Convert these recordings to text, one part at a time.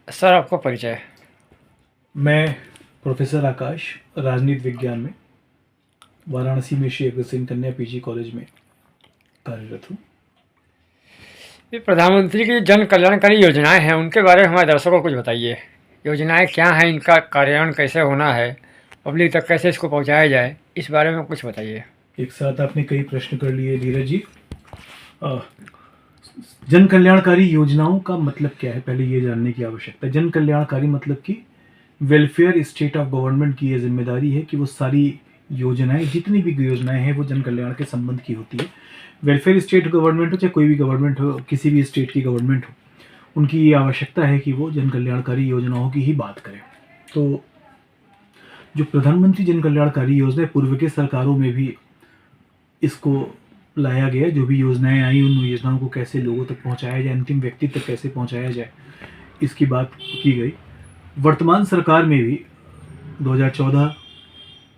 Sir आपका परिचय। मैं प्रोफेसर आकाश राजनीति विज्ञान में वाराणसी में श्री अग्रसेन कन्या पीजी कॉलेज में कार्यरत हूँ। ये प्रधानमंत्री की जन कल्याणकारी योजनाएं हैं, उनके बारे में हमारे दर्शकों को कुछ बताइए। योजनाएं क्या हैं, इनका कार्यान्वयन कैसे होना है, पब्लिक तक कैसे इसको पहुंचाया जाए, इस बारे में कुछ बताइए। एक साथ आपने कई प्रश्न कर लिए धीरज जी। अ, जन कल्याणकारी योजनाओं का मतलब क्या है, पहले ये जानने की आवश्यकता है। जन कल्याणकारी मतलब कि वेलफेयर स्टेट ऑफ गवर्नमेंट की ये जिम्मेदारी है कि वो सारी योजनाएं, जितनी भी योजनाएं हैं, वो जन कल्याण के संबंध की होती है। वेलफेयर स्टेट गवर्नमेंट हो चाहे कोई भी गवर्नमेंट हो, किसी भी स्टेट की गवर्नमेंट हो, उनकी ये आवश्यकता है कि वो जन कल्याणकारी योजनाओं की ही बात करें। तो जो प्रधानमंत्री जन कल्याणकारी योजना है, पूर्व के सरकारों में भी इसको लाया गया। जो भी योजनाएं आई, उन योजनाओं को कैसे लोगों तक पहुंचाया जाए, अंतिम व्यक्ति तक कैसे पहुंचाया जाए, इसकी बात की गई। वर्तमान सरकार में भी 2014,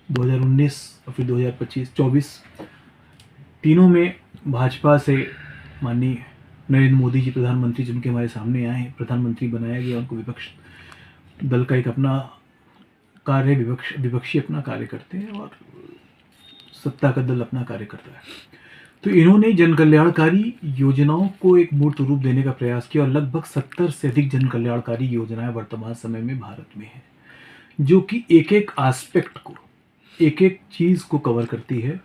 2019 और फिर 2025-24 तीनों में भाजपा से माननीय नरेंद्र मोदी जी प्रधानमंत्री जिनके हमारे सामने आए हैं, प्रधानमंत्री बनाया गया। उनको विपक्ष दल का एक अपना कार्य, विपक्षी अपना कार्य करते हैं और सत्ता का दल अपना कार्य करता है। तो इन्होंने जन कल्याणकारी योजनाओं को एक मूर्त रूप देने का प्रयास किया और लगभग 70 से अधिक जन कल्याणकारी योजनाएं वर्तमान समय में भारत में है, जो कि एक एक एस्पेक्ट को, एक एक चीज़ को कवर करती है।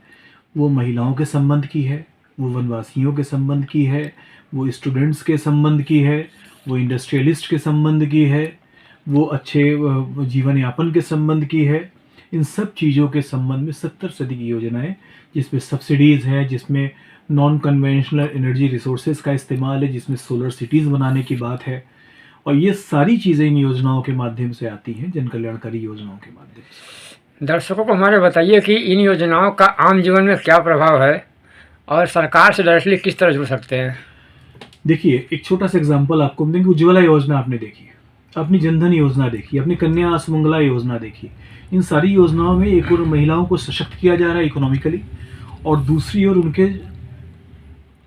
वो महिलाओं के संबंध की है, वो वनवासियों के संबंध की है, वो स्टूडेंट्स के संबंध की है, वो इंडस्ट्रियलिस्ट के संबंध की है, वो अच्छे जीवन यापन के संबंध की है। इन सब चीज़ों के संबंध में 70 से अधिक योजनाएं, जिसमें सब्सिडीज़ हैं, जिसमें नॉन कन्वेंशनल एनर्जी रिसोर्सेज का इस्तेमाल है, जिसमें सोलर सिटीज़ बनाने की बात है। और ये सारी चीज़ें इन योजनाओं के माध्यम से आती हैं, जन कल्याणकारी योजनाओं के माध्यम से। दर्शकों को हमारे बताइए कि इन योजनाओं का आम जीवन में क्या प्रभाव है और सरकार से डायरेक्टली किस तरह जुड़ सकते हैं। देखिए, एक छोटा सा एग्जांपल आपको हम देंगे। उज्ज्वला योजना आपने देखी, अपनी जनधन योजना देखी, अपनी कन्या सुमंगला योजना देखी। इन सारी योजनाओं में एक और महिलाओं को सशक्त किया जा रहा है इकोनॉमिकली, और दूसरी ओर उनके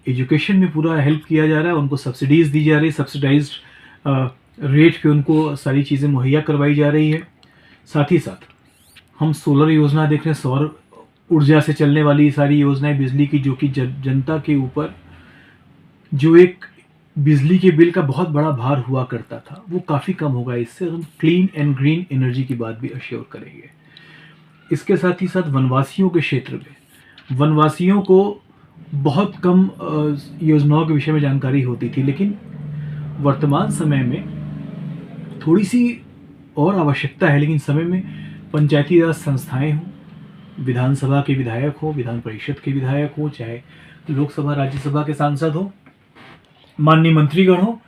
एजुकेशन में पूरा हेल्प किया जा रहा है। उनको सब्सिडीज़ दी जा रही है, सब्सिडाइज्ड रेट पे उनको सारी चीज़ें मुहैया करवाई जा रही है। साथ ही साथ हम सोलर योजना देख रहे हैं, सौर ऊर्जा से चलने वाली सारी योजनाएं, बिजली की, जो कि जनता के ऊपर जो एक बिजली के बिल का बहुत बड़ा भार हुआ करता था, वो काफ़ी कम होगा इससे। हम क्लीन एंड ग्रीन एनर्जी की बात भी अश्योर करेंगे। इसके साथ ही साथ वनवासियों के क्षेत्र में, वनवासियों को बहुत कम योजनाओं के विषय में जानकारी होती थी, लेकिन वर्तमान समय में थोड़ी सी और आवश्यकता है। लेकिन समय में पंचायती राज संस्थाएं हों, विधानसभा के विधायक हों, विधान परिषद के विधायक हों, चाहे लोकसभा राज्यसभा के सांसद हों, माननीय मंत्रीगण हो,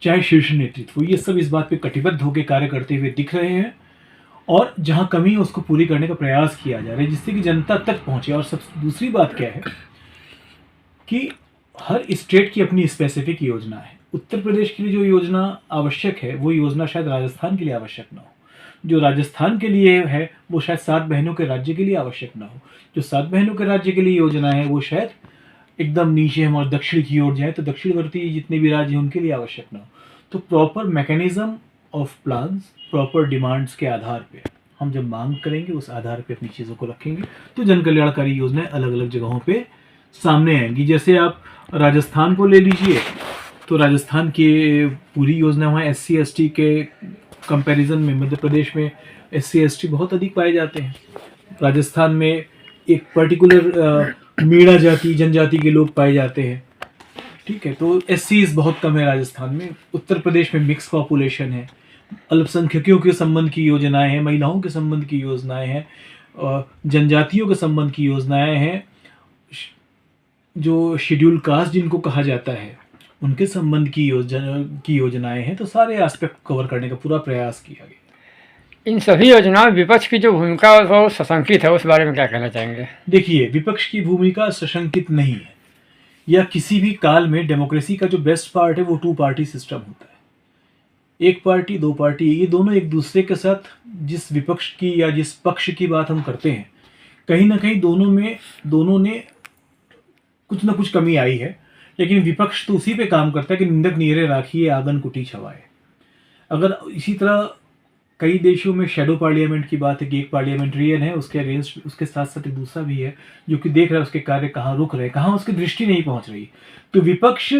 चाहे शीर्ष नेतृत्व, ये सब इस बात पे कटिबद्ध होकर कार्य करते हुए दिख रहे हैं। और जहां कमी है उसको पूरी करने का प्रयास किया जा रहा है, जिससे कि जनता तक पहुंचे। और सब दूसरी बात क्या है कि हर स्टेट की अपनी स्पेसिफिक योजना है। उत्तर प्रदेश के लिए जो योजना आवश्यक है, वो योजना शायद राजस्थान के लिए आवश्यक ना हो। जो राजस्थान के लिए है, वो शायद 7 बहनों के राज्य के लिए आवश्यक ना हो। जो 7 बहनों के राज्य के लिए योजना है, वो शायद एकदम नीचे हम और दक्षिण की ओर जाए तो दक्षिणवर्ती जितने भी राज्य हैं उनके लिए आवश्यक ना हो। तो proper mechanism of plans, proper demands के आधार पे हम जब मांग करेंगे, उस आधार पे अपनी चीज़ों को रखेंगे, तो जन कल्याणकारी योजनाएं अलग अलग जगहों पे सामने आएंगी। जैसे आप राजस्थान को ले लीजिए, तो राजस्थान की पूरी योजना वहाँ SC ST के कंपैरिजन में मध्य प्रदेश में SC ST बहुत अधिक पाए जाते हैं। राजस्थान में एक पर्टिकुलर मीणा जाति, जनजाति के लोग पाए जाते हैं, ठीक है। तो SCs बहुत कम है राजस्थान में। उत्तर प्रदेश में मिक्स पॉपुलेशन है, अल्पसंख्यकों के संबंध की योजनाएं हैं, महिलाओं के संबंध की योजनाएं हैं, जनजातियों के संबंध की योजनाएं हैं, जो शेड्यूल कास्ट जिनको कहा जाता है उनके संबंध की योजनाएं हैं। तो सारे एस्पेक्ट कवर करने का पूरा प्रयास किया गया। इन सभी योजनाओं में विपक्ष की जो भूमिका है वो सशंकित है, उस बारे में क्या कहना चाहेंगे। देखिए, विपक्ष की भूमिका सशंकित नहीं है। या किसी भी काल में डेमोक्रेसी का जो बेस्ट पार्ट है वो 2 पार्टी सिस्टम होता है। एक पार्टी, 2 पार्टी, ये दोनों एक दूसरे के साथ, जिस विपक्ष की या जिस पक्ष की बात हम करते हैं, कहीं ना कहीं दोनों ने कुछ ना कुछ कमी आई है। लेकिन विपक्ष तो उसी पे काम करता है कि निंदक नीरे राखिए, आंगन कुटी छवाए। अगर इसी तरह कई देशों में शेडो पार्लियामेंट की बात है कि एक पार्लियामेंट्रियन है, उसके अगेंस्ट उसके साथ साथ एक दूसरा भी है जो कि देख रहा है उसके कार्य कहाँ रुक रहे, कहाँ उसकी दृष्टि नहीं पहुंच रही। तो विपक्ष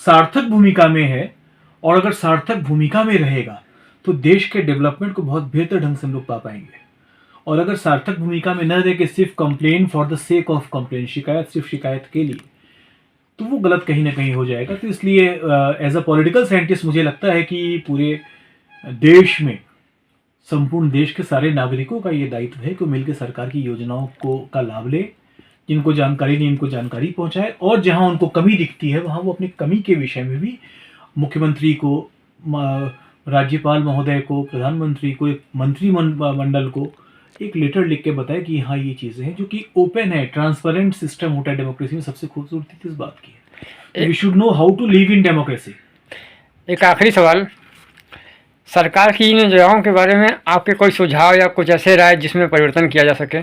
सार्थक भूमिका में है, और अगर सार्थक भूमिका में रहेगा तो देश के डेवलपमेंट को बहुत बेहतर ढंग से हम लोग पा पाएंगे। और अगर सार्थक भूमिका में न रहे कि सिर्फ complain for the sake of complain, शिकायत सिर्फ शिकायत के लिए, तो वो गलत कहीं ना कहीं हो जाएगा। तो इसलिए एज अ पॉलिटिकल साइंटिस्ट मुझे लगता है कि पूरे देश में, संपूर्ण देश के सारे नागरिकों का ये दायित्व है कि वो मिलकर सरकार की योजनाओं को का लाभ ले, जिनको जानकारी नहीं उनको जानकारी पहुंचाए, और जहां उनको कमी दिखती है वहां वो अपनी कमी के विषय में भी मुख्यमंत्री को, राज्यपाल महोदय को, प्रधानमंत्री को, एक मंत्रिमंडल को एक लेटर लिख के बताए कि हाँ ये चीज़ें हैं, जो कि ओपन है, ट्रांसपेरेंट सिस्टम होता है डेमोक्रेसी में। सबसे खूबसूरती तो इस बात की है, we should know how to live in democracy. एक आखिरी सवाल, सरकार की इन योजनाओं के बारे में आपके कोई सुझाव या कुछ ऐसे राय जिसमें परिवर्तन किया जा सके?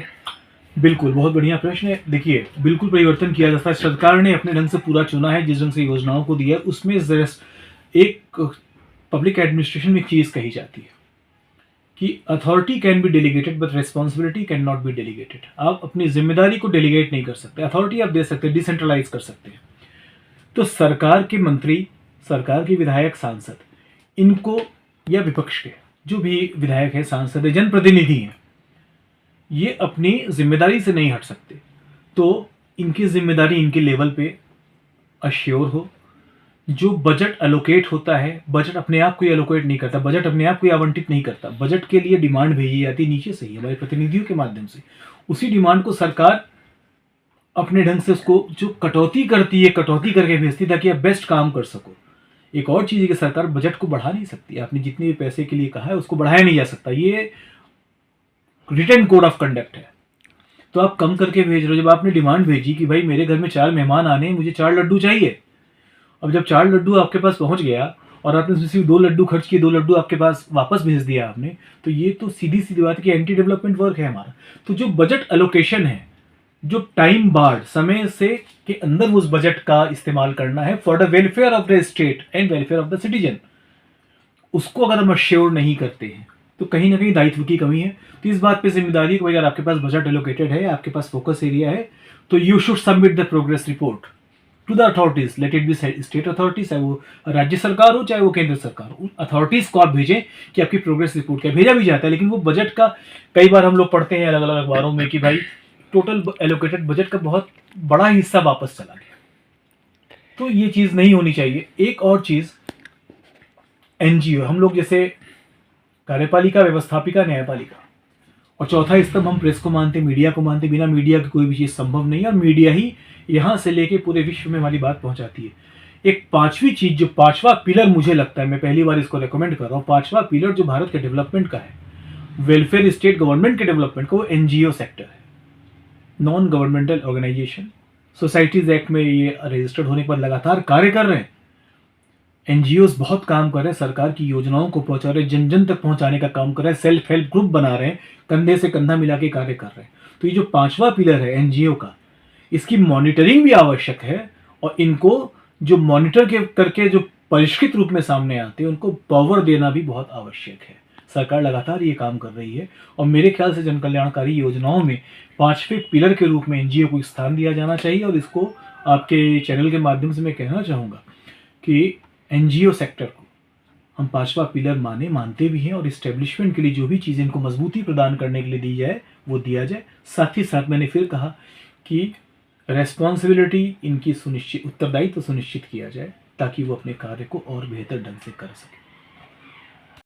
बिल्कुल, बहुत बढ़िया प्रश्न है। देखिए, बिल्कुल परिवर्तन किया जा सकता है। सरकार ने अपने ढंग से पूरा चुना है, जिस ढंग से योजनाओं को दिया है उसमें एक पब्लिक एडमिनिस्ट्रेशन में एक चीज़ कही जाती है कि authority can be delegated but responsibility can not be delegated. आप अपनी जिम्मेदारी को डेलीगेट नहीं कर सकते, अथॉरिटी आप दे सकते हैं, डिसेंट्रलाइज कर सकते हैं। तो सरकार के मंत्री, सरकार के विधायक, सांसद, इनको, या विपक्ष के जो भी विधायक है, सांसद है, जनप्रतिनिधि हैं, ये अपनी जिम्मेदारी से नहीं हट सकते। तो इनकी जिम्मेदारी इनके लेवल पे अश्योर हो। जो बजट एलोकेट होता है, बजट अपने आप को एलोकेट नहीं करता, बजट अपने आप को आवंटित नहीं करता, बजट के लिए डिमांड भेजी जाती है नीचे से ही, हमारे प्रतिनिधियों के माध्यम से। उसी डिमांड को सरकार अपने ढंग से उसको जो कटौती करती है, कटौती करके भेजती है ताकि आप बेस्ट काम कर सको। एक और चीज़ है कि सरकार बजट को बढ़ा नहीं सकती, आपने जितने भी पैसे के लिए कहा है उसको बढ़ाया नहीं जा सकता, ये रिटन कोड ऑफ कंडक्ट है। तो आप कम करके भेज रहे हो। जब आपने डिमांड भेजी कि भाई मेरे घर में 4 मेहमान आने हैं, मुझे 4 लड्डू चाहिए, अब जब 4 लड्डू आपके पास पहुंच गया और आपने उसमें सिर्फ 2 लड्डू खर्च किए, 2 लड्डू आपके पास वापस भेज दिया आपने, तो ये तो सीधी सीधी बात है कि एंटी डेवलपमेंट वर्क है हमारा। तो जो बजट एलोकेशन है, जो टाइम बार्ड, समय से के अंदर उस बजट का इस्तेमाल करना है for the welfare of the state and welfare of the citizen, उसको अगर हम अश्योर नहीं करते हैं तो कहीं ना कहीं दायित्व की कमी है। तो इस बात पे जिम्मेदारी है कि अगर आपके पास बजट एलोकेटेड है, आपके पास फोकस एरिया है, तो you should submit the progress report to the authorities, let it be state authorities, चाहे वो राज्य सरकार हो चाहे वो केंद्र सरकार हो, अथॉरिटीज को आप भेजें कि आपकी प्रोग्रेस रिपोर्ट क्या। भेजा भी जाता है, लेकिन वो बजट का कई बार हम लोग पढ़ते हैं अलग अलग अखबारों में कि भाई टोटल एलोकेटेड बजट का बहुत बड़ा हिस्सा वापस चला गया। तो ये चीज़ नहीं होनी चाहिए। एक और चीज़, एनजीओ, हम लोग जैसे कार्यपालिका, व्यवस्थापिका, न्यायपालिका, और चौथा स्तंभ हम प्रेस को मानते, मीडिया को मानते। बिना मीडिया की कोई भी चीज़ संभव नहीं है, और मीडिया ही यहाँ से लेके पूरे विश्व में हमारी बात पहुँचाती है। एक पांचवी चीज़, जो पांचवा पिलर मुझे लगता है, मैं पहली बार इसको रिकमेंड कर रहा हूँ, पांचवा पिलर जो भारत के डेवलपमेंट का है, वेलफेयर स्टेट गवर्नमेंट के डेवलपमेंट का, वो एनजीओ सेक्टर है, non governmental organisation. Societies act में ये रजिस्टर्ड होने पर लगातार कार्य कर रहे हैं। एनजीओज बहुत काम कर रहे हैं, सरकार की योजनाओं को पहुंचा रहे हैं, जन जन तक पहुंचाने का काम कर रहे हैं, सेल्फ हेल्प ग्रुप बना रहे हैं, कंधे से कंधा मिला के कार्य कर रहे हैं। तो ये जो पांचवा पिलर है एनजीओ का, इसकी मॉनिटरिंग भी आवश्यक है, और इनको जो मॉनिटर के करके जो परिष्कृत रूप में सामने आते हैं उनको पावर देना भी बहुत आवश्यक है। सरकार लगातार ये काम कर रही है, और मेरे ख्याल से जन कल्याणकारी योजनाओं में पांचवें पिलर के रूप में एनजीओ को स्थान दिया जाना चाहिए। और इसको आपके चैनल के माध्यम से मैं कहना चाहूँगा कि एनजीओ सेक्टर को हम पांचवा पिलर मानते भी हैं, और इस्टेब्लिशमेंट के लिए जो भी चीज़ें इनको मजबूती प्रदान करने के लिए दी जाए वो दिया जाए। साथ ही साथ मैंने फिर कहा कि रेस्पॉन्सिबिलिटी, इनकी उत्तरदायित्व सुनिश्चित किया जाए ताकि वो अपने कार्य को और बेहतर ढंग से कर सके।